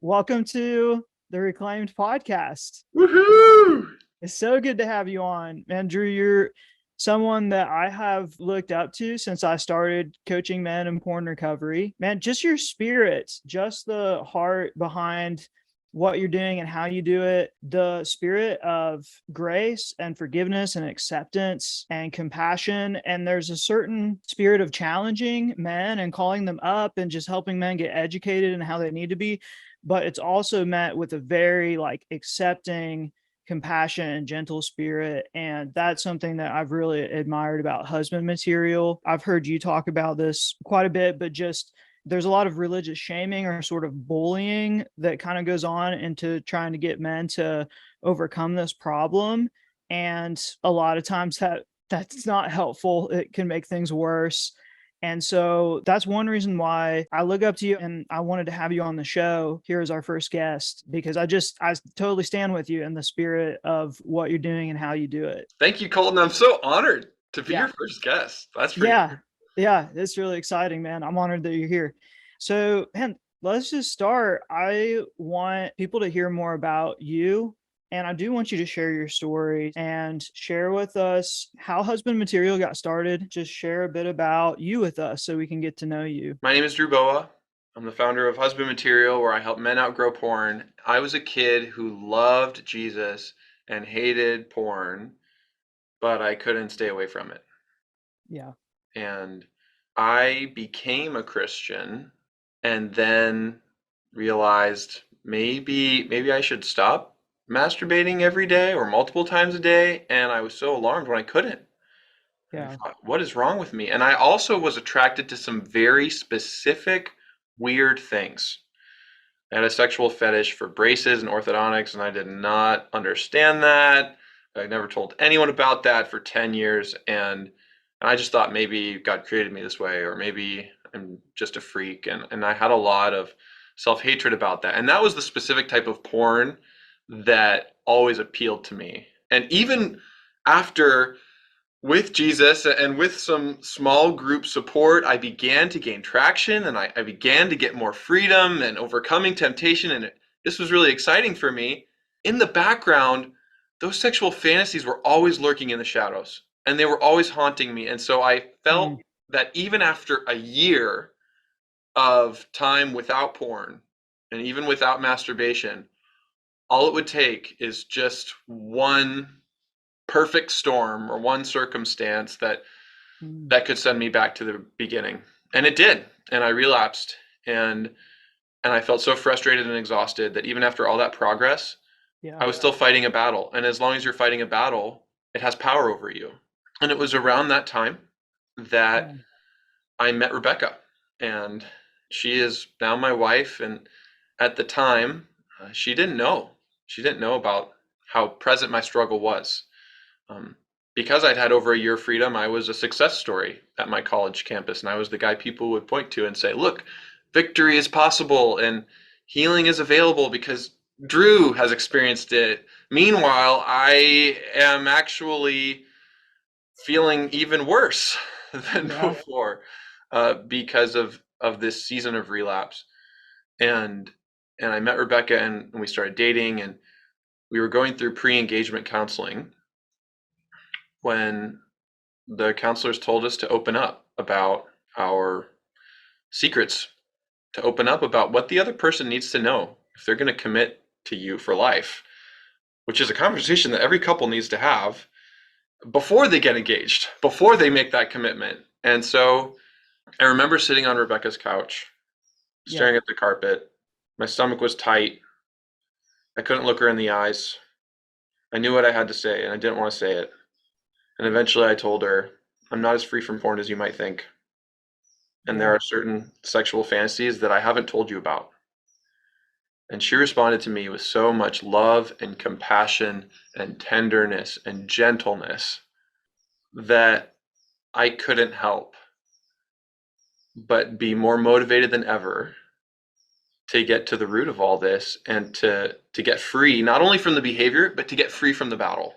welcome to the Reclaimed Podcast. Woohoo! It's so good to have you on, man. Drew, you're someone that I have looked up to since I started coaching men in porn recovery. Man, just your spirit, just the heart behind what you're doing and how you do it, the spirit of grace and forgiveness and acceptance and compassion. And there's a certain spirit of challenging men and calling them up and just helping men get educated in how they need to be. But it's also met with a very accepting, compassion and gentle spirit. And that's something that I've really admired about husband material. I've heard you talk about this quite a bit, but just there's a lot of religious shaming or sort of bullying that kind of goes on into trying to get men to overcome this problem. And a lot of times that's not helpful. It can make things worse. And so that's one reason why I look up to you and I wanted to have you on the show here as our first guest, because I totally stand with you in the spirit of what you're doing and how you do it. Thank you, Colton. I'm so honored to be Yeah. your first guest. That's pretty Yeah. cool. Yeah. It's really exciting, man. I'm honored that you're here. So, man, let's just start. I want people to hear more about you. And I do want you to share your story and share with us how Husband Material got started. Just share a bit about you with us so we can get to know you. My name is Drew Boa. I'm the founder of Husband Material, where I help men outgrow porn. I was a kid who loved Jesus and hated porn, but I couldn't stay away from it. Yeah. And I became a Christian and then realized maybe I should stop masturbating every day or multiple times a day. And I was so alarmed when I couldn't. And I Yeah. thought, what is wrong with me? And I also was attracted to some very specific, weird things. I had a sexual fetish for braces and orthodontics, and I did not understand that. I never told anyone about that for 10 years. And I just thought maybe God created me this way, or maybe I'm just a freak. And I had a lot of self-hatred about that. And that was the specific type of porn that always appealed to me. And even after, with Jesus and with some small group support, I began to gain traction, and I began to get more freedom and overcoming temptation. And this was really exciting for me. In the background, those sexual fantasies were always lurking in the shadows, and they were always haunting me. And so I felt that even after a year of time without porn and even without masturbation, all it would take is just one perfect storm or one circumstance that could send me back to the beginning. And it did. And I relapsed, and I felt so frustrated and exhausted that even after all that progress, I Yeah. was still fighting a battle. And as long as you're fighting a battle, it has power over you. And it was around that time that I met Rebecca, and she is now my wife. And at the time, she didn't know. She didn't know about how present my struggle was. Because I'd had over a year of freedom, I was a success story at my college campus, and I was the guy people would point to and say, look, victory is possible and healing is available because Drew has experienced it. Meanwhile, I am actually feeling even worse than before because of this season of relapse. And I met Rebecca, and we started dating, and we were going through pre-engagement counseling when the counselors told us to open up about our secrets, to open up about what the other person needs to know if they're going to commit to you for life, which is a conversation that every couple needs to have before they get engaged, before they make that commitment. And so I remember sitting on Rebecca's couch, staring at the carpet. My stomach was tight. I couldn't look her in the eyes. I knew what I had to say, and I didn't want to say it. And eventually I told her, I'm not as free from porn as you might think. And there are certain sexual fantasies that I haven't told you about. And she responded to me with so much love and compassion and tenderness and gentleness that I couldn't help but be more motivated than ever to get to the root of all this and to get free, not only from the behavior, but to get free from the battle,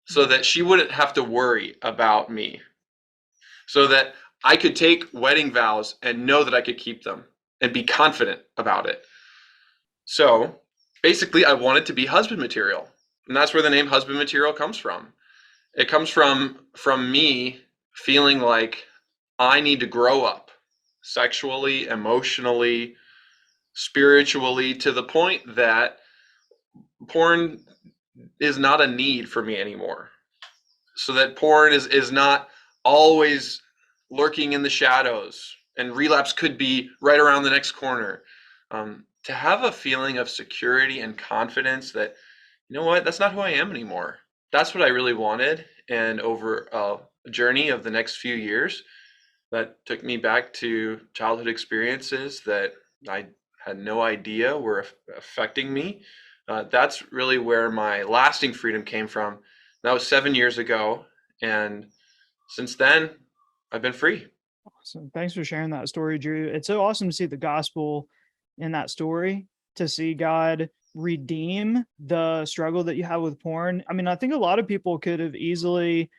so that she wouldn't have to worry about me, so that I could take wedding vows and know that I could keep them and be confident about it. So basically, I wanted to be husband material, and that's where the name husband material comes from. It comes from me feeling like I need to grow up sexually, emotionally, spiritually, to the point that porn is not a need for me anymore. So that porn is not always lurking in the shadows, and relapse could be right around the next corner. To have a feeling of security and confidence that, you know what, that's not who I am anymore. That's what I really wanted. And over a journey of the next few years, that took me back to childhood experiences that I had no idea were affecting me. That's really where my lasting freedom came from. That was 7 years ago. And since then, I've been free. So thanks for sharing that story, Drew. It's so awesome to see the gospel in that story, to see God redeem the struggle that you have with porn. I mean, I think a lot of people could have easily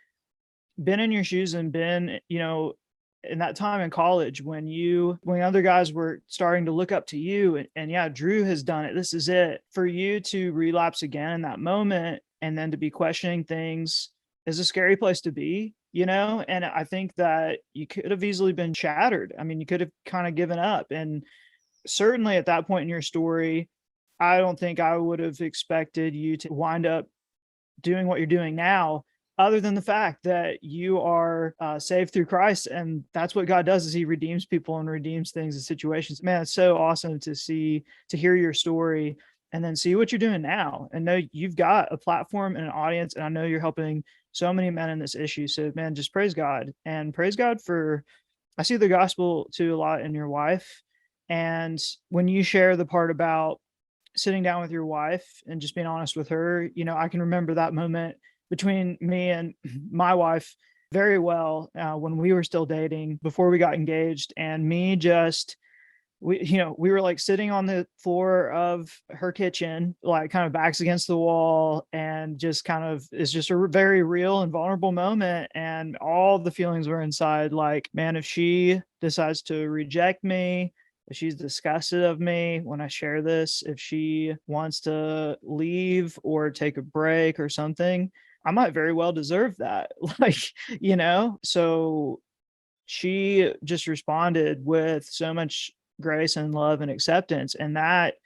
been in your shoes and been, in that time in college when other guys were starting to look up to you, and yeah, Drew has done it. This is it. For you to relapse again in that moment and then to be questioning things is a scary place to be, and I think that you could have easily been shattered. I mean, you could have kind of given up. And certainly at that point in your story, I don't think I would have expected you to wind up doing what you're doing now, other than the fact that you are saved through Christ. And that's what God does, is he redeems people and redeems things and situations. Man, it's so awesome to hear your story and then see what you're doing now and know you've got a platform and an audience. And I know you're helping so many men in this issue. So man, just praise God, and praise God for, I see the gospel too a lot in your wife. And when you share the part about sitting down with your wife and just being honest with her, I can remember that moment between me and my wife very well, when we were still dating before we got engaged. And me just, we were like sitting on the floor of her kitchen, like kind of backs against the wall, and just kind of, it's just a very real and vulnerable moment. And all the feelings were inside, like, man, if she decides to reject me, if she's disgusted of me when I share this, if she wants to leave or take a break or something, I might very well deserve that. Like, so she just responded with so much grace and love and acceptance. And that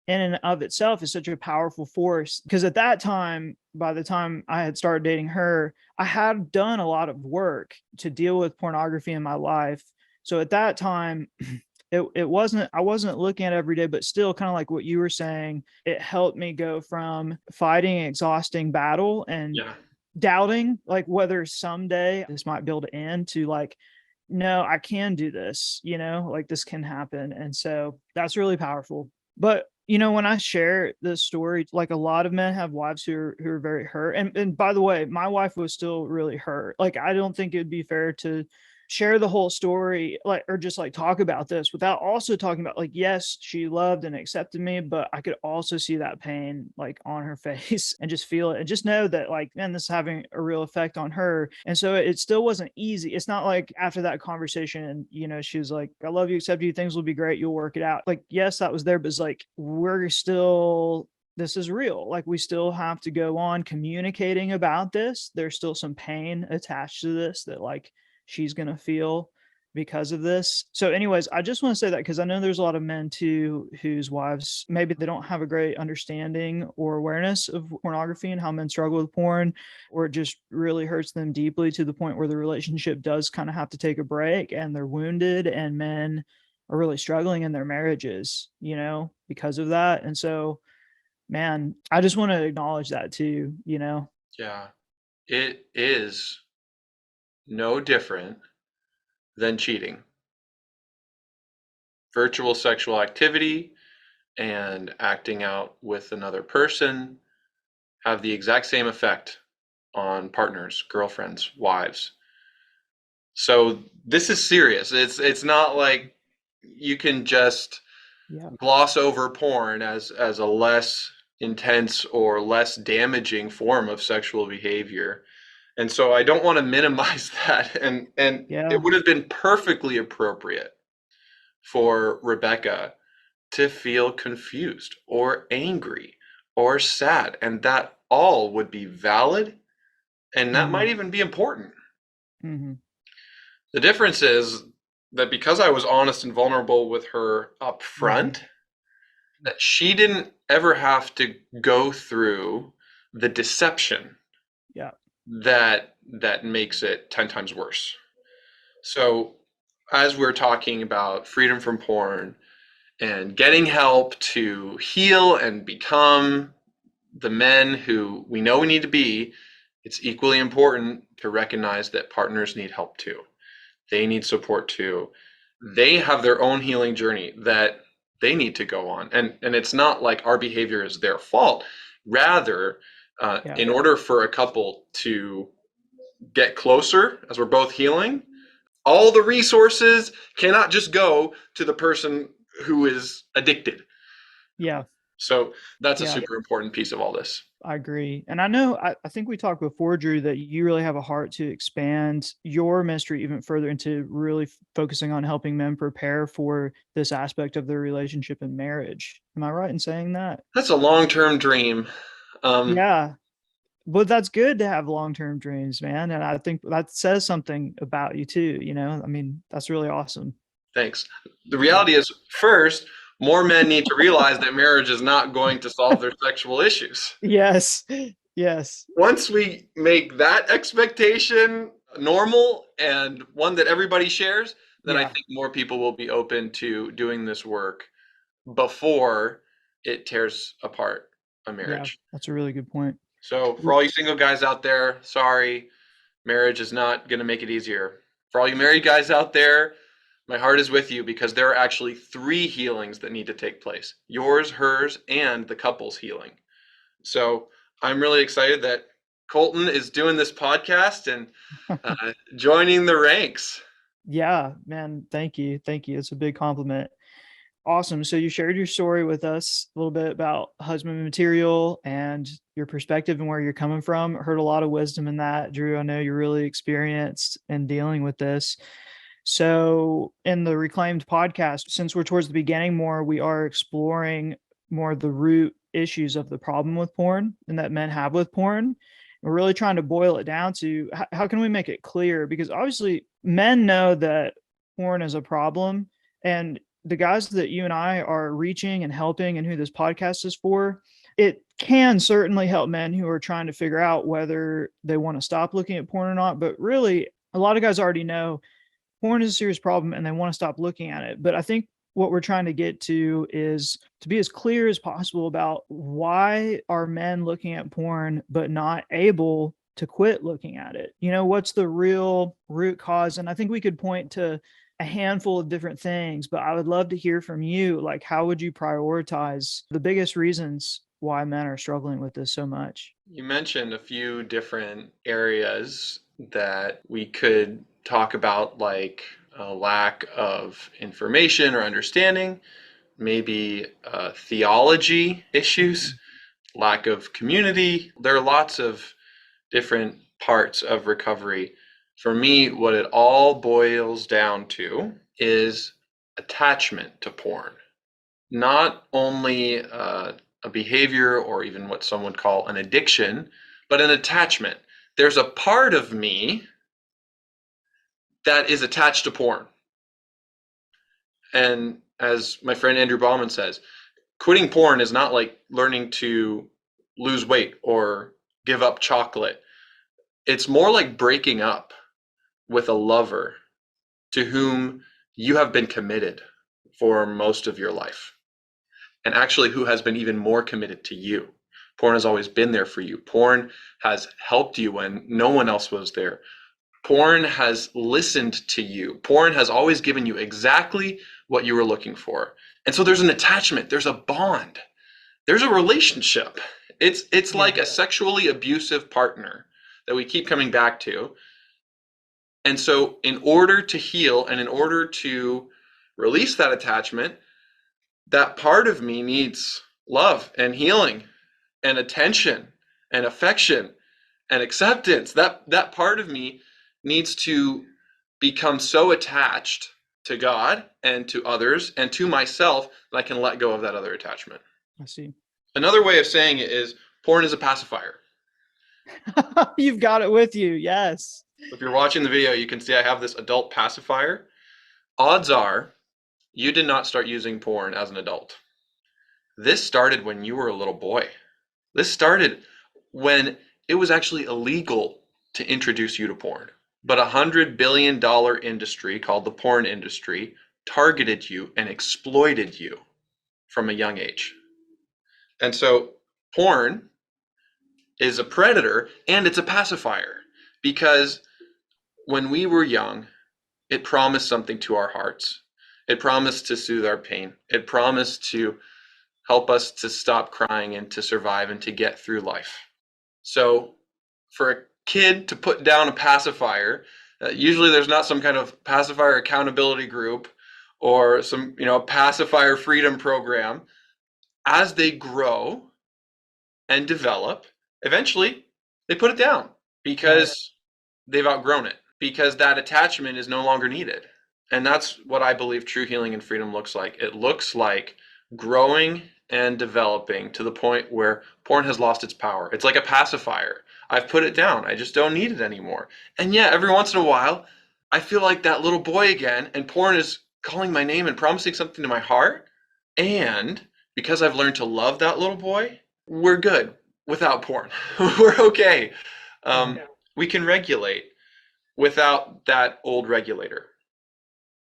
in and of itself is such a powerful force, because at that time, by the time I had started dating her, I had done a lot of work to deal with pornography in my life. So at that time, it wasn't, I wasn't looking at it every day, but still, kind of like what you were saying, it helped me go from fighting an exhausting battle and Yeah. doubting like whether someday this might be able to end, to like, no, I can do this, like this can happen. And so that's really powerful. But when I share this story, like a lot of men have wives who are very hurt. And by the way, my wife was still really hurt. Like, I don't think it would be fair to share the whole story, like, or just like talk about this without also talking about, like, yes, she loved and accepted me, but I could also see that pain like on her face and just feel it and just know that, like, man, this is having a real effect on her. And so it still wasn't easy. It's not like after that conversation, she was like, I love you, accept you, things will be great, you'll work it out. Like, yes, that was there, but it's like, we're still, this is real. Like, we still have to go on communicating about this. There's still some pain attached to this that, like, she's going to feel because of this. So anyways, I just want to say that because I know there's a lot of men too whose wives, maybe they don't have a great understanding or awareness of pornography and how men struggle with porn, or it just really hurts them deeply to the point where the relationship does kind of have to take a break and they're wounded, and men are really struggling in their marriages, because of that. And so, man, I just want to acknowledge that too. Yeah. It is no different than cheating. Virtual sexual activity and acting out with another person have the exact same effect on partners, girlfriends, wives. So this is serious. It's not like you can just Yeah. gloss over porn as a less intense or less damaging form of sexual behavior. And so I don't want to minimize that. And it Yeah. would have been perfectly appropriate for Rebecca to feel confused or angry or sad, and that all would be valid, and that Mm-hmm. might even be important. Mm-hmm. The difference is that because I was honest and vulnerable with her up Mm-hmm. front, that she didn't ever have to go through the deception Yeah. that makes it 10 times worse. So, as we're talking about freedom from porn and getting help to heal and become the men who we know we need to be, it's equally important to recognize that partners need help too. They need support too. They have their own healing journey that they need to go on. And it's not like our behavior is their fault. Rather, Yeah. in order for a couple to get closer as we're both healing, all the resources cannot just go to the person who is addicted. Yeah. So that's a Yeah. super important piece of all this. I agree. And I know, I think we talked before, Drew, that you really have a heart to expand your ministry even further into really focusing on helping men prepare for this aspect of their relationship and marriage. Am I right in saying that? That's a long-term dream. Um, Yeah. But that's good to have long-term dreams, man. And I think that says something about you too, you know? I mean, that's really awesome. Thanks. The Yeah. reality is, first, more men need to realize that marriage is not going to solve their sexual issues. Yes. Yes. Once we make that expectation normal and one that everybody shares, then I Yeah. think more people will be open to doing this work before it tears apart a Yeah. marriage. That's a really good point. So, for all you single guys out there, sorry, marriage is not going to make it easier. For all you married guys out there, my heart is with you because there are actually 3 healings that need to take place: yours, hers, and the couple's healing. So I'm really excited that Colton is doing this podcast and joining the ranks. Yeah, man. Thank you. Thank you. It's a big compliment. Awesome. So you shared your story with us a little bit about husband material and your perspective and where you're coming from. Heard a lot of wisdom in that, Drew. I know you're really experienced in dealing with this. So in the Reclaimed podcast, since we're towards the beginning more, we are exploring more of the root issues of the problem with porn and that men have with porn. We're really trying to boil it down to how can we make it clear? Because obviously men know that porn is a problem, and the guys that you and I are reaching and helping and who this podcast is for, it can certainly help men who are trying to figure out whether they want to stop looking at porn or not. But really, a lot of guys already know porn is a serious problem and they want to stop looking at it. But I think what we're trying to get to is to be as clear as possible about why are men looking at porn but not able to quit looking at it. You know, what's the real root cause? And I think we could point to a handful of different things, but I would love to hear from you. Like, how would you prioritize the biggest reasons why men are struggling with this so much? You mentioned a few different areas that we could talk about, like a lack of information or understanding, maybe theology issues, lack of community. There are lots of different parts of recovery. For me, what it all boils down to is attachment to porn. Not only a behavior or even what some would call an addiction, but an attachment. There's a part of me that is attached to porn. And as my friend Andrew Bauman says, quitting porn is not like learning to lose weight or give up chocolate. It's more like breaking up with a lover to whom you have been committed for most of your life, and actually who has been even more committed to you. Porn has always been there for you. Porn has helped you when no one else was there. Porn has listened to you. Porn has always given you exactly what you were looking for. And so there's an attachment, there's a bond, there's a relationship. It's Yeah. like a sexually abusive partner that we keep coming back to. And so, in order to heal and in order to release that attachment, that part of me needs love and healing and attention and affection and acceptance. That part of me needs to become so attached to God and to others and to myself that I can let go of that other attachment. I see. Another way of saying it is porn is a pacifier. You've got it with you. Yes. If you're watching the video, you can see I have this adult pacifier. Odds are you did not start using porn as an adult. This started when you were a little boy. This started when it was actually illegal to introduce you to porn. But $100 billion industry called the porn industry targeted you and exploited you from a young age. And so porn is a predator and it's a pacifier because when we were young, it promised something to our hearts. It promised to soothe our pain. It promised to help us to stop crying and to survive and to get through life. So for a kid to put down a pacifier, usually there's not some kind of pacifier accountability group or some, pacifier freedom program. As they grow and develop, eventually they put it down because they've outgrown it, because that attachment is no longer needed. And that's what I believe true healing and freedom looks like. It looks like growing and developing to the point where porn has lost its power. It's like a pacifier. I've put it down. I just don't need it anymore. And yeah, every once in a while, I feel like that little boy again, and porn is calling my name and promising something to my heart. And because I've learned to love that little boy, we're good without porn. We're okay. We can regulate without that old regulator,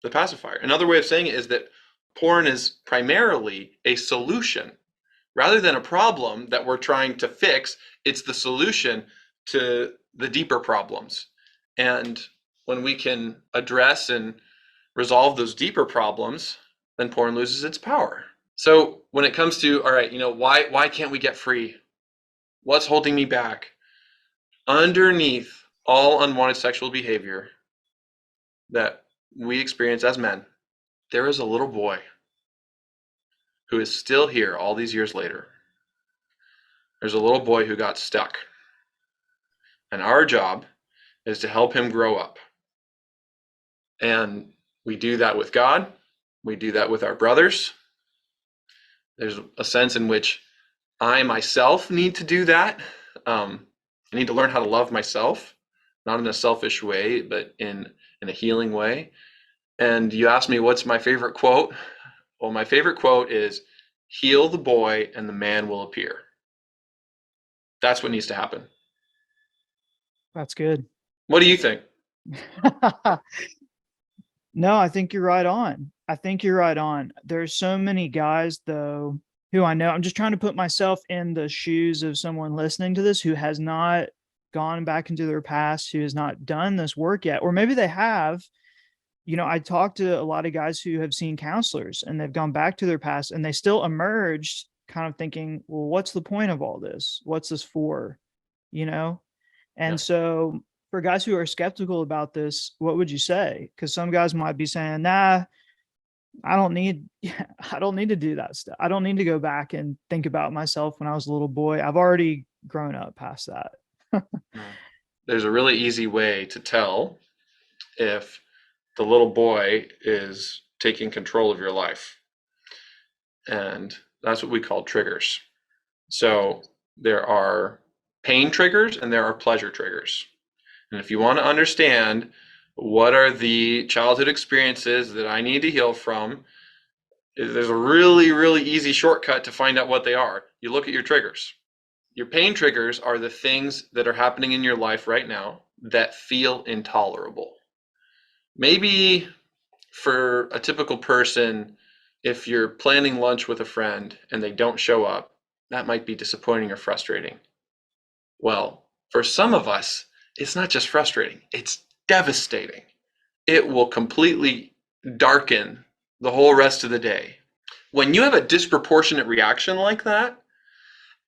the pacifier. Another way of saying it is that porn is primarily a solution. Rather than a problem that we're trying to fix, it's the solution to the deeper problems. And when we can address and resolve those deeper problems, then porn loses its power. So when it comes to, all right, why can't we get free? What's holding me back? Underneath all unwanted sexual behavior that we experience as men, there is a little boy who is still here all these years later. There's a little boy who got stuck. And our job is to help him grow up. And we do that with God. We do that with our brothers. There's a sense in which I myself need to do that. I need to learn how to love myself, not in a selfish way, but in a healing way. And you asked me, what's my favorite quote? Well, my favorite quote is, heal the boy and the man will appear. That's what needs to happen. That's good. What do you think? No, I think you're right on. I think you're right on. There's so many guys, though, who I know. I'm just trying to put myself in the shoes of someone listening to this who has not gone back into their past, who has not done this work yet, or maybe they have. I talked to a lot of guys who have seen counselors and they've gone back to their past and they still emerged kind of thinking, well, what's the point of all this? What's this for? And Yeah. so for guys who are skeptical about this, what would you say? Because some guys might be saying, nah, I don't need to do that stuff. I don't need to go back and think about myself when I was a little boy. I've already grown up past that. There's a really easy way to tell if the little boy is taking control of your life. And that's what we call triggers. So there are pain triggers and there are pleasure triggers. And if you want to understand what are the childhood experiences that I need to heal from, there's a really, really easy shortcut to find out what they are. You look at your triggers. Your pain triggers are the things that are happening in your life right now that feel intolerable. Maybe for a typical person, if you're planning lunch with a friend and they don't show up, that might be disappointing or frustrating. Well, for some of us, it's not just frustrating, it's devastating. It will completely darken the whole rest of the day. When you have a disproportionate reaction like that,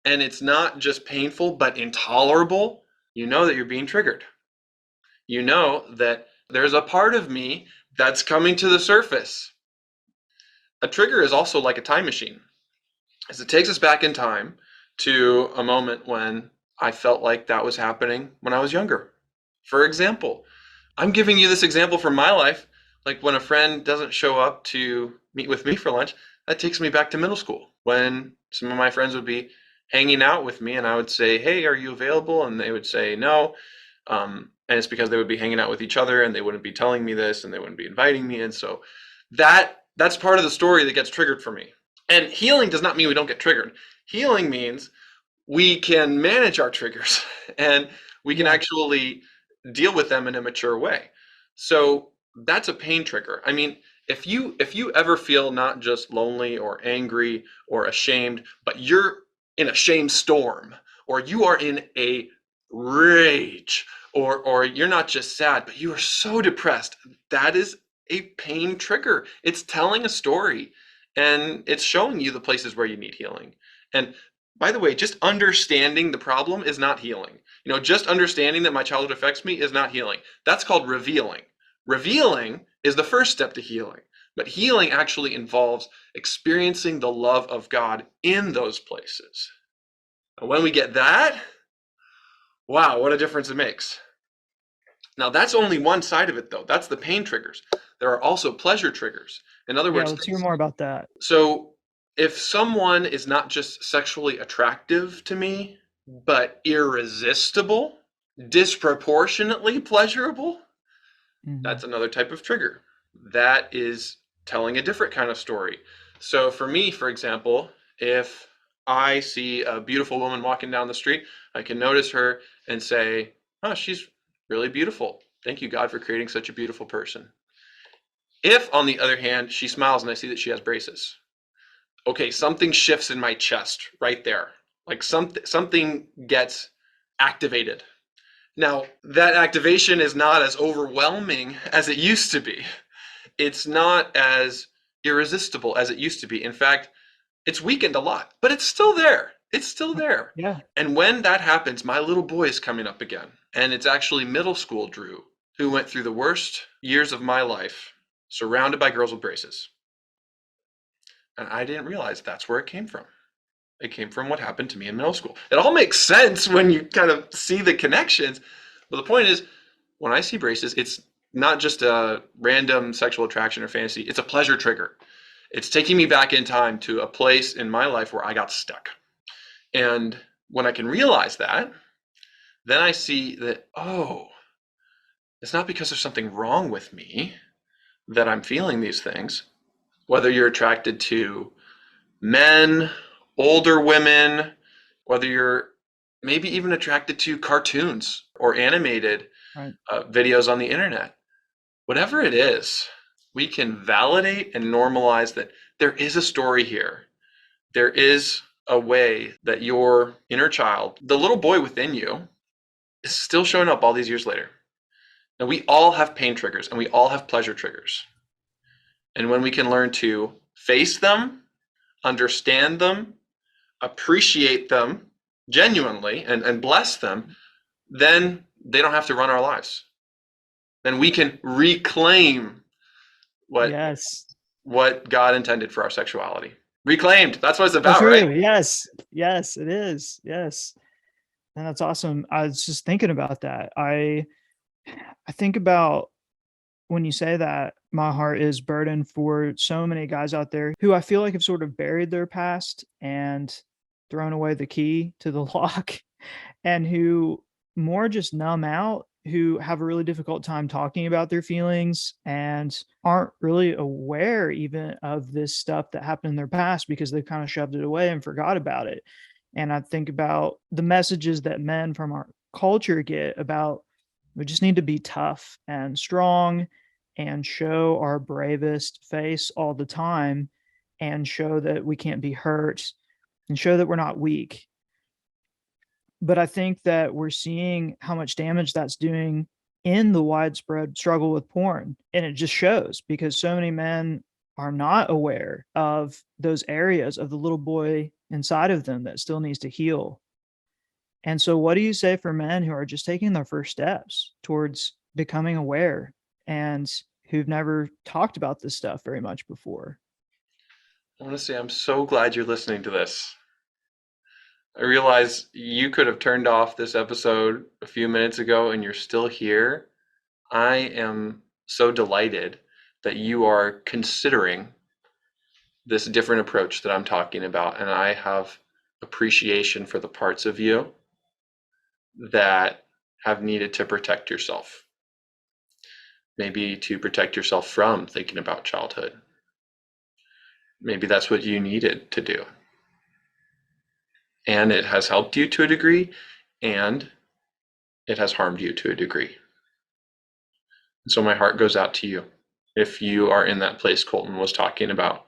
and it's not just painful, but intolerable, you know that you're being triggered. You know that there's a part of me that's coming to the surface. A trigger is also like a time machine, as it takes us back in time to a moment when I felt like that was happening when I was younger. For example, I'm giving you this example from my life. Like when a friend doesn't show up to meet with me for lunch, that takes me back to middle school when some of my friends would be hanging out with me and I would say, "Hey, are you available?" And they would say no. And it's because they would be hanging out with each other and they wouldn't be telling me this and they wouldn't be inviting me. And so that's part of the story that gets triggered for me. And healing does not mean we don't get triggered. Healing means we can manage our triggers and we can Yeah. actually deal with them in a mature way. So that's a pain trigger. I mean, if you ever feel not just lonely or angry or ashamed, but you're in a shame storm or you are in a rage or you're not just sad, but you are so depressed, that is a pain trigger. It's telling a story and it's showing you the places where you need healing. And by the way, just understanding the problem is not healing. Just understanding that my childhood affects me is not healing. That's called revealing. Revealing is the first step to healing, but healing actually involves experiencing the love of God in those places. And when we get that, wow, what a difference it makes. Now, that's only one side of it, though. That's the pain triggers. There are also pleasure triggers. In other Yeah. words, Let's hear more about that. so if someone is not just sexually attractive to me, but irresistible, disproportionately pleasurable, Hmm. that's another type of trigger. That is telling a different kind of story. So for me, for example, if I see a beautiful woman walking down the street, I can notice her and say, "Oh, she's really beautiful. Thank you, God, for creating such a beautiful person." If, on the other hand, she smiles and I see that she has braces, okay, something shifts in my chest right there. Like something gets activated. Now, that activation is not as overwhelming as it used to be. It's not as irresistible as it used to be. In fact, it's weakened a lot, but it's still there. It's still there. Yeah. And when that happens, my little boy is coming up again. And it's actually middle school Drew who went through the worst years of my life surrounded by girls with braces. And I didn't realize that's where it came from. It came from what happened to me in middle school. It all makes sense when you kind of see the connections. But the point is, when I see braces, it's not just a random sexual attraction or fantasy, it's a pleasure trigger. It's taking me back in time to a place in my life where I got stuck. And when I can realize that, then I see that, oh, it's not because there's something wrong with me that I'm feeling these things. Whether you're attracted to men, older women, whether you're maybe even attracted to cartoons or animated Right. videos on the internet, whatever it is, we can validate and normalize that there is a story here. There is a way that your inner child, the little boy within you, is still showing up all these years later. Now, we all have pain triggers and we all have pleasure triggers. And when we can learn to face them, understand them, appreciate them genuinely and bless them, then they don't have to run our lives. Then we can reclaim what Yes. what God intended for our sexuality. Reclaimed. That's what it's So about, right? true. Yes. Yes, it is. Yes. And that's awesome. I was just thinking about that. I think about when you say that, my heart is burdened for so many guys out there who I feel like have sort of buried their past and thrown away the key to the lock, and who more just numb out, who have a really difficult time talking about their feelings and aren't really aware even of this stuff that happened in their past because they've kind of shoved it away and forgot about it. And I think about the messages that men from our culture get about we just need to be tough and strong and show our bravest face all the time and show that we can't be hurt and show that we're not weak. But I think that we're seeing how much damage that's doing in the widespread struggle with porn. And it just shows because so many men are not aware of those areas of the little boy inside of them that still needs to heal. And so, what do you say for men who are just taking their first steps towards becoming aware and who've never talked about this stuff very much before? Honestly, I'm so glad you're listening to this. I realize you could have turned off this episode a few minutes ago and you're still here. I am so delighted that you are considering this different approach that I'm talking about. And I have appreciation for the parts of you that have needed to protect yourself. Maybe to protect yourself from thinking about childhood. Maybe that's what you needed to do. And it has helped you to a degree, and it has harmed you to a degree. And so my heart goes out to you if you are in that place Colton was talking about.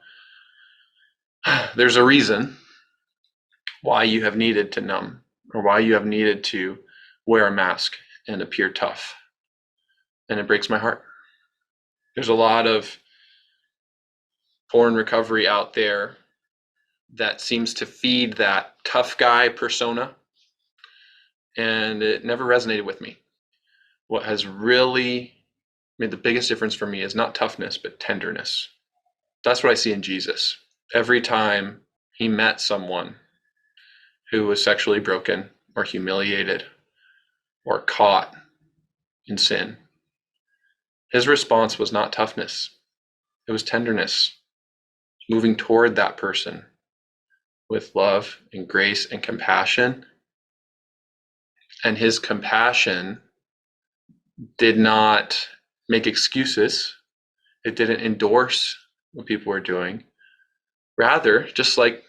There's a reason why you have needed to numb, or why you have needed to wear a mask and appear tough. And it breaks my heart. There's a lot of porn recovery out there that seems to feed that tough guy persona, and it never resonated with me. What has really made the biggest difference for me is not toughness, but tenderness. That's what I see in Jesus. Every time he met someone who was sexually broken or humiliated or caught in sin, his response was not toughness. It was tenderness, moving toward that person with love and grace and compassion. And his compassion did not make excuses. It didn't endorse what people were doing. Rather, just like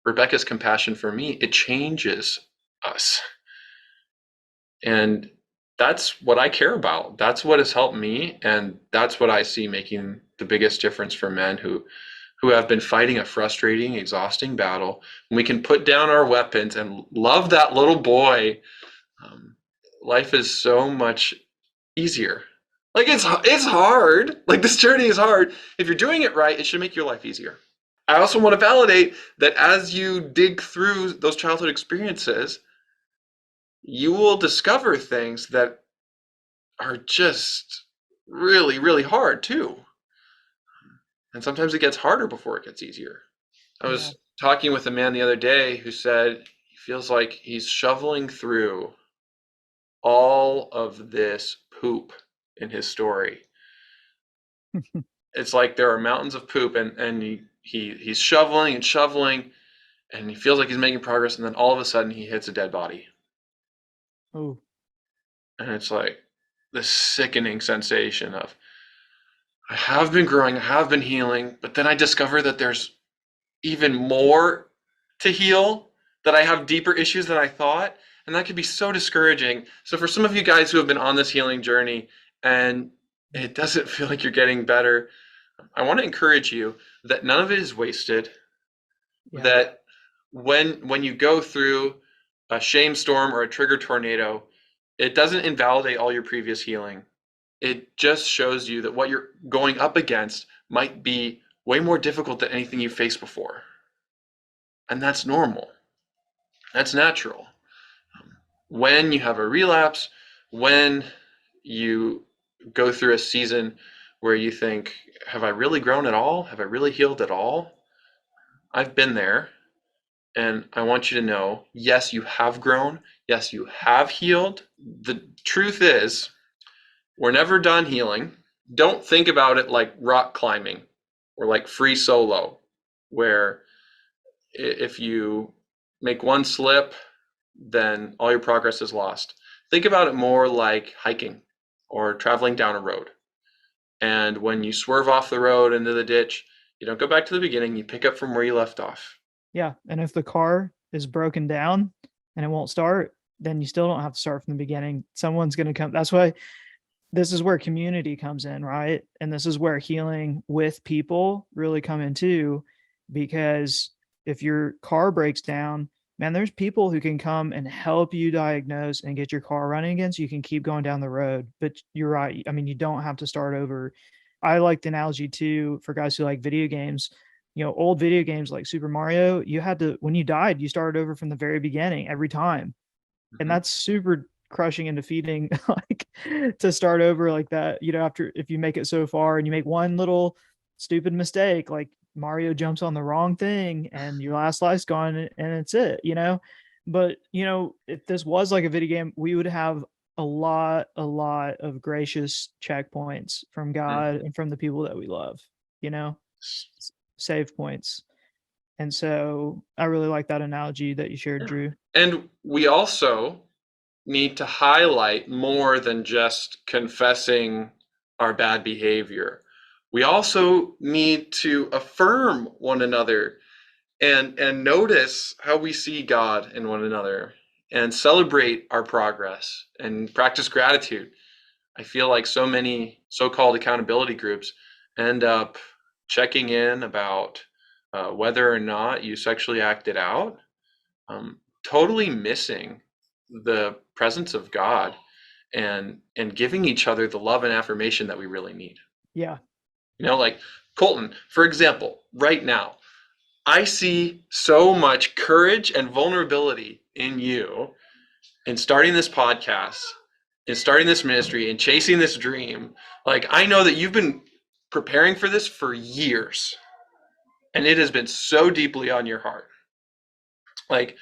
Rebecca's compassion for me, it changes us. And that's what I care about. That's what has helped me. And that's what I see making the biggest difference for men who have been fighting a frustrating, exhausting battle. When we can put down our weapons and love that little boy, life is so much easier. Like it's hard. Like this journey is hard. If you're doing it right, it should make your life easier. I also want to validate that as you dig through those childhood experiences, you will discover things that are just really, really hard too. And sometimes it gets harder before it gets easier. I was talking with a man the other day who said he feels like he's shoveling through all of this poop in his story. It's like there are mountains of poop, and he's shoveling and shoveling, and he feels like he's making progress, and then all of a sudden he hits a dead body. Oh. And it's like this sickening sensation of, I have been growing, I have been healing, but then I discover that there's even more to heal, that I have deeper issues than I thought. And that could be so discouraging. So for some of you guys who have been on this healing journey and it doesn't feel like you're getting better, I want to encourage you that none of it is wasted. Yeah. That when you go through a shame storm or a trigger tornado, it doesn't invalidate all your previous healing. It just shows you that what you're going up against might be way more difficult than anything you faced before. And that's normal. That's natural. When you have a relapse, when you go through a season where you think, have I really grown at all? Have I really healed at all? I've been there. And I want you to know, yes, you have grown. Yes, you have healed. The truth is, we're never done healing. Don't think about it like rock climbing or like free solo, where if you make one slip, then all your progress is lost. Think about it more like hiking or traveling down a road. And when you swerve off the road into the ditch, you don't go back to the beginning, you pick up from where you left off. Yeah. And if the car is broken down and it won't start, then you still don't have to start from the beginning. Someone's going to come. That's why this is where community comes in, right? And this is where healing with people really come in too, because if your car breaks down, man, there's people who can come and help you diagnose and get your car running again so you can keep going down the road. But you're right. I mean, you don't have to start over. I like the analogy too for guys who like video games. Old video games like Super Mario, you had to, when you died, you started over from the very beginning every time. And that's super crushing and defeating, like to start over like that, after, if you make it so far and you make one little stupid mistake, like Mario jumps on the wrong thing and your last life's gone and it's it. But if this was like a video game, we would have a lot of gracious checkpoints from God and from the people that we love, you know, save points. And so I really like that analogy that you shared, Drew. And we also need to highlight more than just confessing our bad behavior. We also need to affirm one another and notice how we see God in one another and celebrate our progress and practice gratitude. I feel like so many so-called accountability groups end up checking in about whether or not you sexually acted out, totally missing the presence of God and giving each other the love and affirmation that we really need. Yeah. You know, like Colton, for example, right now, I see so much courage and vulnerability in you in starting this podcast, in starting this ministry, and chasing this dream. Like, I know that you've been preparing for this for years, and it has been so deeply on your heart. Like,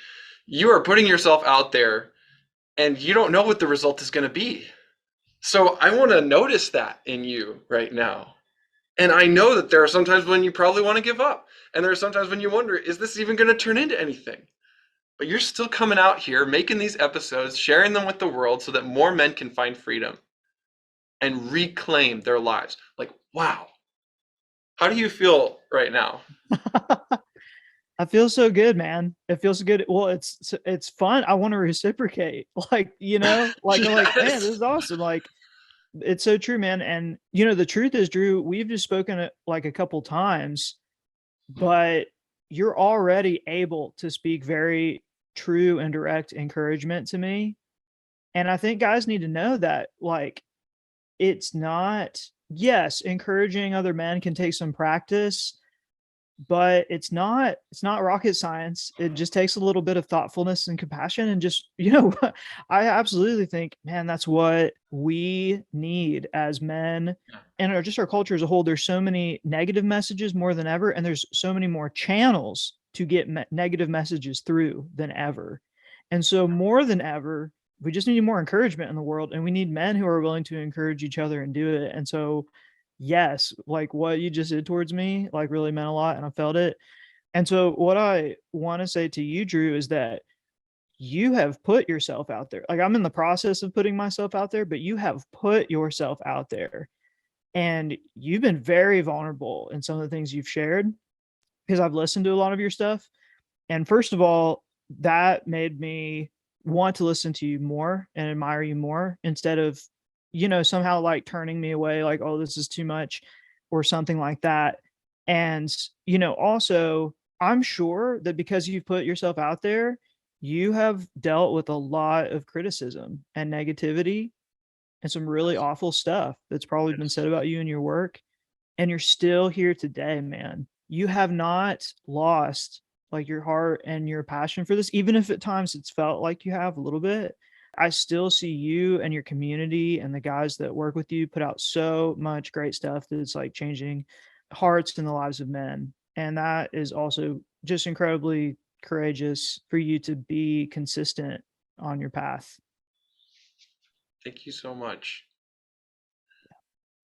you are putting yourself out there, and you don't know what the result is going to be. So I want to notice that in you right now. And I know that there are some times when you probably want to give up. And there are some times when you wonder, is this even going to turn into anything? But you're still coming out here, making these episodes, sharing them with the world so that more men can find freedom and reclaim their lives. Like, wow. How do you feel right now? I feel so good, man. It feels good. Well, it's fun. I want to reciprocate. Like, you know, like I'm like, man, Yes. this is awesome. Like, it's so true, man. And you know, the truth is, Drew, we've just spoken it like a couple times, but you're already able to speak very true and direct encouragement to me. And I think guys need to know that, like, it's not, yes, encouraging other men can take some practice, but it's not rocket science. It just takes a little bit of thoughtfulness and compassion and just, you know, I absolutely think, man, that's what we need as men and just our culture as a whole. There's so many negative messages more than ever, and there's so many more channels to get negative messages through than ever. And so more than ever, we just need more encouragement in the world, and we need men who are willing to encourage each other and do it. And so yes, like what you just did towards me, like really meant a lot and I felt it. And so what I want to say to you, Drew, is that you have put yourself out there. Like I'm in the process of putting myself out there, but you have put yourself out there and you've been very vulnerable in some of the things you've shared because I've listened to a lot of your stuff. And first of all, that made me want to listen to you more and admire you more instead of, you know, somehow like turning me away, like, oh, this is too much or something like that. And, you know, also, I'm sure that because you've put yourself out there, you have dealt with a lot of criticism and negativity and some really awful stuff that's probably been said about you and your work. And you're still here today, man. You have not lost like your heart and your passion for this, even if at times it's felt like you have a little bit. I still see you and your community and the guys that work with you put out so much great stuff that's like changing hearts and the lives of men. And that is also just incredibly courageous for you to be consistent on your path. Thank you so much.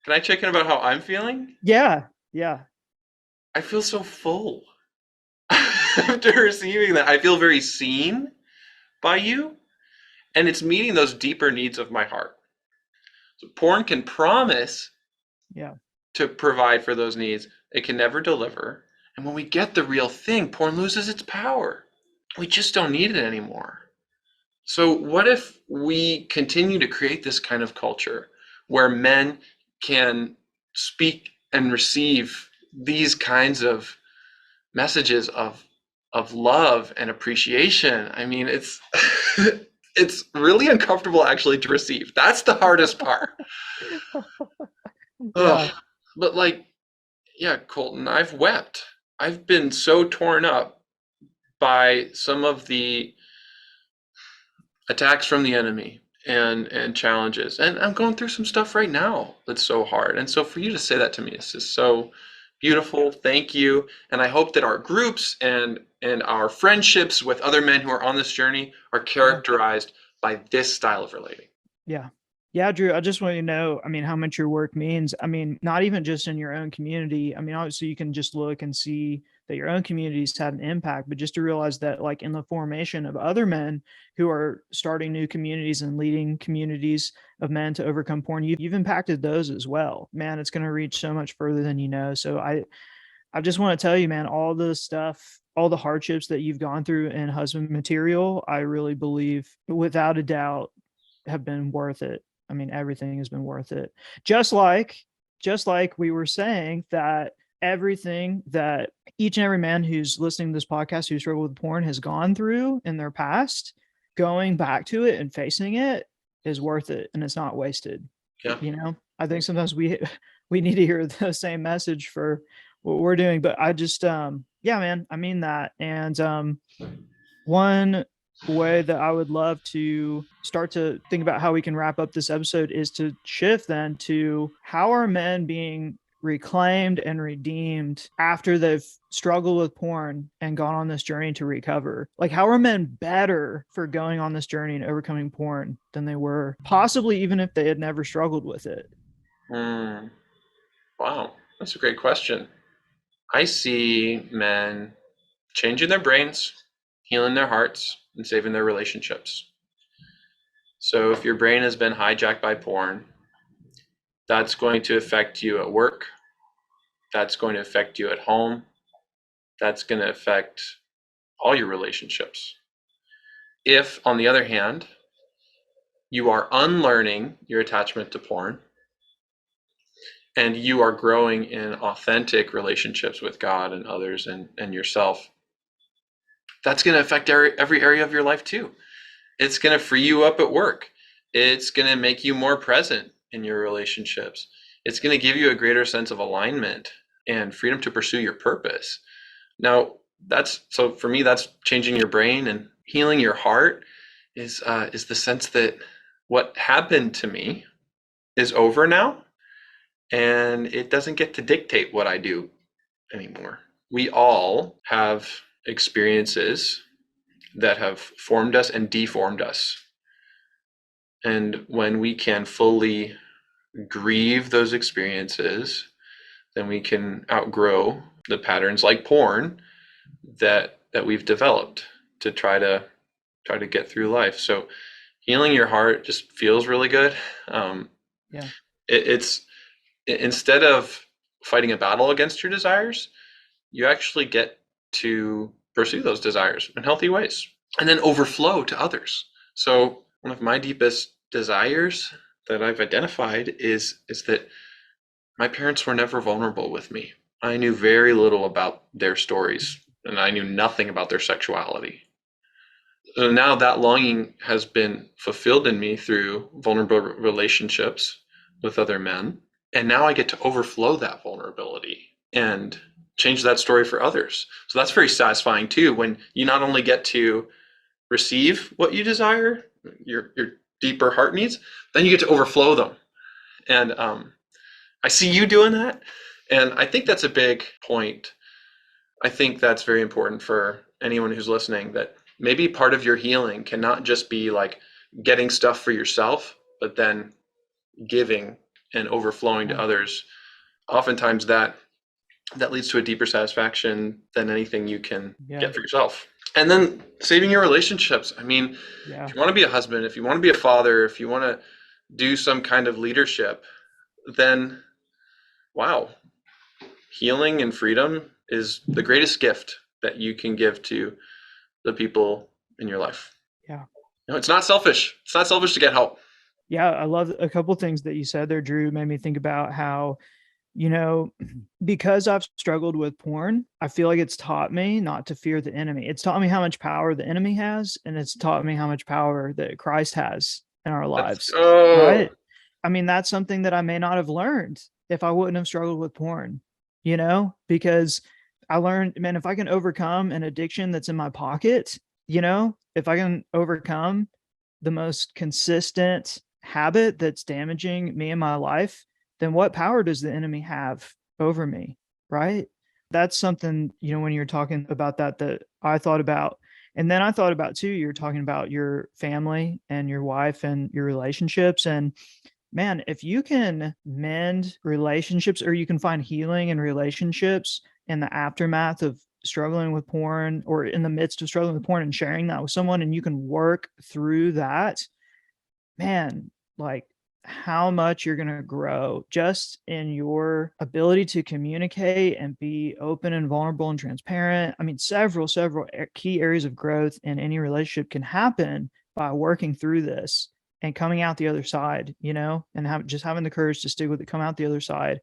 Can I check in about how I'm feeling? Yeah. Yeah. I feel so full after receiving that. I feel very seen by you, and it's meeting those deeper needs of my heart. So porn can promise Yeah. to provide for those needs. It can never deliver. And when we get the real thing, porn loses its power. We just don't need it anymore. So what if we continue to create this kind of culture where men can speak and receive these kinds of messages of love and appreciation? I mean, it's it's really uncomfortable actually to receive. That's the hardest part. Yeah. Ugh. But like, yeah, Colton, I've wept. I've been so torn up by some of the attacks from the enemy and challenges. And I'm going through some stuff right now that's so hard. And so for you to say that to me is just so beautiful. Thank you. And I hope that our groups and our friendships with other men who are on this journey are characterized by this style of relating. Yeah. Yeah, Drew, I just want you to know, I mean, how much your work means. I mean, not even just in your own community. I mean, obviously you can just look and see that your own community's had an impact, but just to realize that like in the formation of other men who are starting new communities and leading communities of men to overcome porn, you've impacted those as well. Man, it's going to reach so much further than you know. So I just want to tell you, man, all the stuff, all the hardships that you've gone through in husband material, I really believe without a doubt have been worth it. I mean, everything has been worth it. Just like, just like we were saying that everything that each and every man who's listening to this podcast who struggled with porn has gone through in their past, going back to it and facing it is worth it, and it's not wasted. Yeah. You know, I think sometimes we need to hear the same message for what we're doing, but I just yeah, man, I mean that. And one way that I would love to start to think about how we can wrap up this episode is to shift then to how are men being reclaimed and redeemed after they've struggled with porn and gone on this journey to recover. Like, how are men better for going on this journey and overcoming porn than they were, possibly even if they had never struggled with it? Mm, wow, that's a great question. I see men changing their brains, healing their hearts, and saving their relationships. So if your brain has been hijacked by porn, that's going to affect you at work. That's going to affect you at home. That's going to affect all your relationships. If, on the other hand, you are unlearning your attachment to porn and you are growing in authentic relationships with God and others and yourself, that's going to affect every area of your life too. It's going to free you up at work. It's going to make you more present in your relationships. It's going to give you a greater sense of alignment and freedom to pursue your purpose. Now, so for me, that's changing your brain, and healing your heart is the sense that what happened to me is over now, and it doesn't get to dictate what I do anymore. We all have experiences that have formed us and deformed us. And when we can fully grieve those experiences, then we can outgrow the patterns like porn that we've developed to try to get through life. So healing your heart just feels really good. Yeah. It's instead of fighting a battle against your desires, you actually get to pursue those desires in healthy ways and then overflow to others. So one of my deepest desires that I've identified is that my parents were never vulnerable with me. I knew very little about their stories, and I knew nothing about their sexuality. So now that longing has been fulfilled in me through vulnerable relationships with other men. And now I get to overflow that vulnerability and change that story for others. So that's very satisfying too, when you not only get to receive what you desire, your deeper heart needs, then you get to overflow them. And I see you doing that. And I think that's a big point. I think that's very important for anyone who's listening, that maybe part of your healing cannot just be like getting stuff for yourself, but then giving and overflowing to others. Oftentimes that leads to a deeper satisfaction than anything you can get for yourself. And then saving your relationships. I mean, if you want to be a husband, if you want to be a father, if you want to do some kind of leadership, then wow, healing and freedom is the greatest gift that you can give to the people in your life. Yeah. No, it's not selfish. It's not selfish to get help. Yeah, I love a couple of things that you said there, Drew. Made me think about how, you know, because I've struggled with porn, I feel like it's taught me not to fear the enemy. It's taught me how much power the enemy has, and it's taught me how much power that Christ has in our lives. Right? I mean, that's something that I may not have learned if I wouldn't have struggled with porn, you know, because I learned, man, if I can overcome an addiction that's in my pocket, you know, if I can overcome the most consistent habit that's damaging me in my life, then what power does the enemy have over me? Right. That's something, you know, when you're talking about that I thought about. And then I thought about too, you're talking about your family and your wife and your relationships. And man, if you can mend relationships or you can find healing in relationships in the aftermath of struggling with porn or in the midst of struggling with porn and sharing that with someone, and you can work through that, man, like how much you're going to grow just in your ability to communicate and be open and vulnerable and transparent. I mean, several key areas of growth in any relationship can happen by working through this and coming out the other side, and just having the courage to stick with it, come out the other side.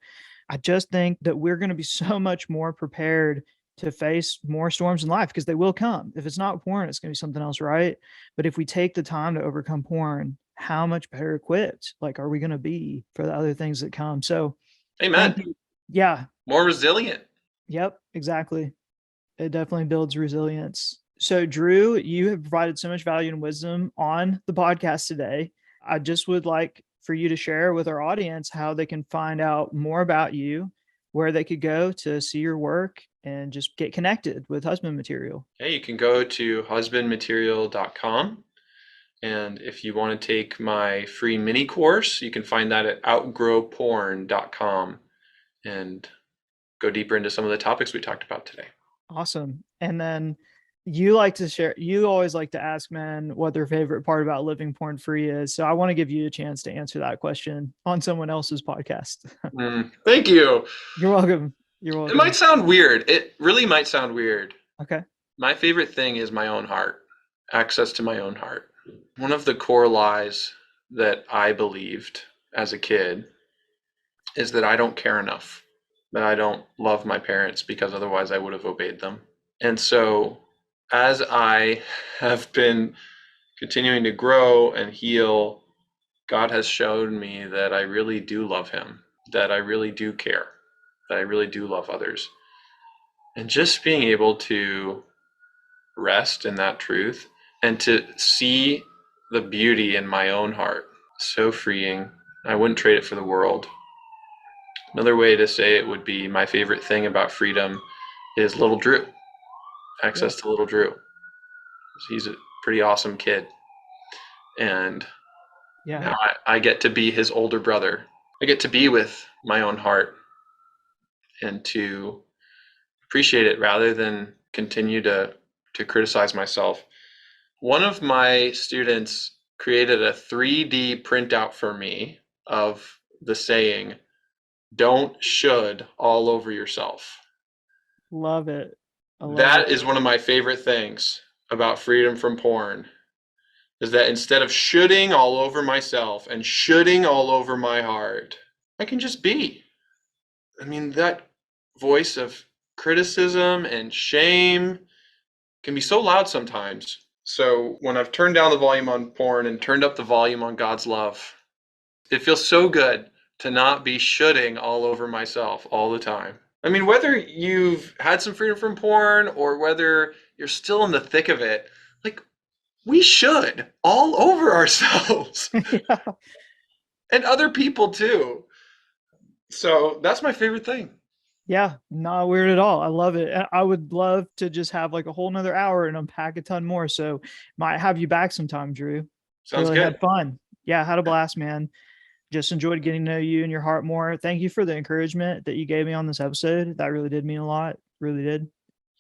I just think that we're going to be so much more prepared to face more storms in life because they will come. If it's not porn, it's going to be something else, right? But if we take the time to overcome porn, how much better equipped are we going to be for the other things that come? So thank Amen. you. Yeah. More resilient. Yep, exactly. It definitely builds resilience. So Drew, you have provided so much value and wisdom on the podcast today. I just would like for you to share with our audience how they can find out more about you, where they could go to see your work and just get connected with Husband Material. Hey, you can go to husbandmaterial.com. And if you want to take my free mini course, you can find that at outgrowporn.com and go deeper into some of the topics we talked about today. Awesome. And then you always like to ask men what their favorite part about living porn free is. So I want to give you a chance to answer that question on someone else's podcast. Thank you. You're welcome. It might sound weird. It really might sound weird. Okay. My favorite thing is my own heart, access to my own heart. One of the core lies that I believed as a kid is that I don't care enough, that I don't love my parents because otherwise I would have obeyed them. And so as I have been continuing to grow and heal, God has shown me that I really do love him, that I really do care, that I really do love others. And just being able to rest in that truth and to see the beauty in my own heart, so freeing. I wouldn't trade it for the world. Another way to say it would be my favorite thing about freedom is little Drew, access to little Drew. He's a pretty awesome kid. And now I get to be his older brother. I get to be with my own heart and to appreciate it rather than continue to criticize myself. One of my students created a 3D printout for me of the saying, "Don't should all over yourself." Love it. That is one of my favorite things about freedom from porn, is that instead of shoulding all over myself and shoulding all over my heart, I can just be. I mean, that voice of criticism and shame can be so loud sometimes. So when I've turned down the volume on porn and turned up the volume on God's love, it feels so good to not be shoulding all over myself all the time. I mean, whether you've had some freedom from porn or whether you're still in the thick of it, we should all over ourselves. Yeah. And other people too. So that's my favorite thing. Yeah, not weird at all. I love it. I would love to just have a whole nother hour and unpack a ton more. So might have you back sometime, Drew. Sounds really good. Had fun. Yeah, had a blast, man. Just enjoyed getting to know you and your heart more. Thank you for the encouragement that you gave me on this episode. That really did mean a lot. Really did.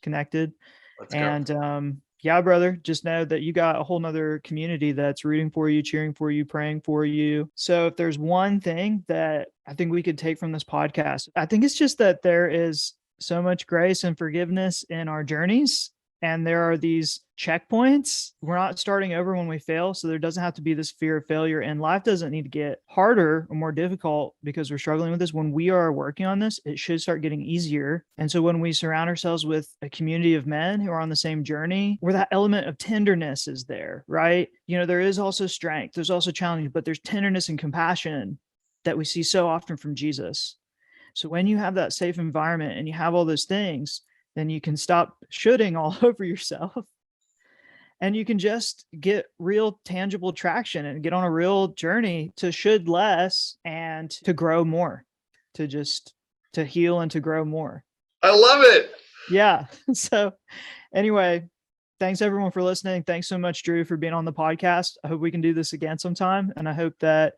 Connected. Let's go. And yeah, brother, just know that you got a whole nother community that's rooting for you, cheering for you, praying for you. So if there's one thing that I think we could take from this podcast, I think it's just that there is so much grace and forgiveness in our journeys. And there are these checkpoints. We're not starting over when we fail. So there doesn't have to be this fear of failure. And life doesn't need to get harder or more difficult because we're struggling with this. When we are working on this, it should start getting easier. And so when we surround ourselves with a community of men who are on the same journey, where that element of tenderness is there, right? There is also strength, there's also challenge, but there's tenderness and compassion that we see so often from Jesus. So when you have that safe environment and you have all those things, then you can stop shoulding all over yourself and you can just get real tangible traction and get on a real journey to should less and to grow more, to heal and to grow more. I love it. Yeah. So anyway, thanks everyone for listening. Thanks so much, Drew, for being on the podcast. I hope we can do this again sometime. And I hope that